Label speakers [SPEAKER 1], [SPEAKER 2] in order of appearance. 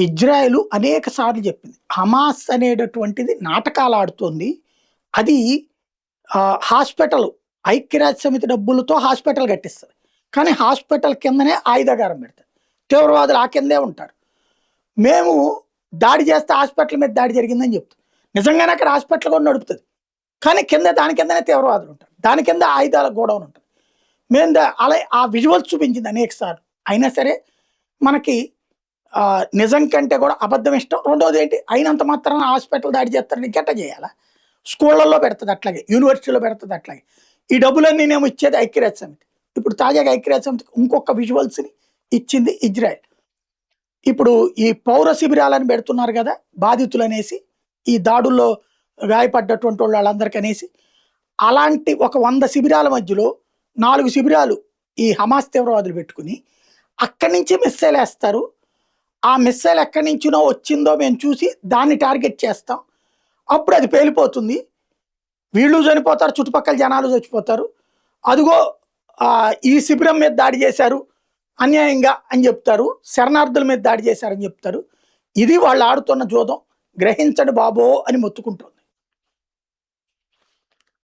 [SPEAKER 1] Israel అనేక సార్లు చెప్పింది. హమాస్ అనేటటువంటిది నాటకాలు ఆడుతోంది. అది హాస్పిటల్ ఐక్యరాజ్య సమితి డబ్బులతో హాస్పిటల్ కట్టిస్తది. కానీ హాస్పిటల్ కిందనే ఆయుధాగారం పెడతారు. తీవ్రవాదులు ఆ కిందే ఉంటారు. మేము దాడి చేస్తే హాస్పిటల్ మీద దాడి జరిగిందని చెప్తాం. నిజంగానే అక్కడ హాస్పిటల్ కూడా నడుపుతుంది. కానీ దాని కిందనే తీవ్రవాదులు ఉంటారు. దాని కింద ఆయుధాల గోడౌన్ ఉంటుంది. మేము అలా ఆ విజువల్స్ చూపించింది అనేక సార్లు. అయినా సరే మనకి నిజం కంటే కూడా అబద్ధం ఇష్టం. రెండోది ఏంటి, అయినంత మాత్రాన హాస్పిటల్ దాడి చేస్తారని గట్ట చేయాలా? స్కూళ్ళల్లో పెడుతుంది అట్లాగే, యూనివర్సిటీలో పెడుతుంది అట్లాగే. ఈ డబ్బులన్నీ నేను ఇచ్చేది ఐక్యరాజ్య సమితి. ఇప్పుడు తాజాగా ఐక్యరాజ్య సమితి ఇంకొక విజువల్స్ని ఇచ్చింది ఇజ్రాయెల్. ఇప్పుడు ఈ పౌర శిబిరాలను పెడుతున్నారు కదా బాధితులు అనేసి, ఈ దాడుల్లో గాయపడ్డటువంటి వాళ్ళందరికీ అనేసి, అలాంటి ఒక 100 శిబిరాల మధ్యలో 4 శిబిరాలు ఈ హమాస్ తీవ్రవాదులు పెట్టుకుని అక్కడి నుంచి మిస్సైల్ వేస్తారు. ఆ మిస్సైల్ ఎక్కడి నుంచినో వచ్చిందో మేము చూసి దాన్ని టార్గెట్ చేస్తాం. అప్పుడు అది పేలిపోతుంది. వీళ్ళు చనిపోతారు, చుట్టుపక్కల జనాలు చచ్చిపోతారు. అదిగో ఈ శిబిరం మీద దాడి చేశారు అన్యాయంగా అని చెప్తారు, శరణార్థుల మీద దాడి చేశారని చెప్తారు. ఇది వాళ్ళు ఆడుతున్న జోదం. గ్రహించండి బాబో అని మొత్తుకుంటుంది.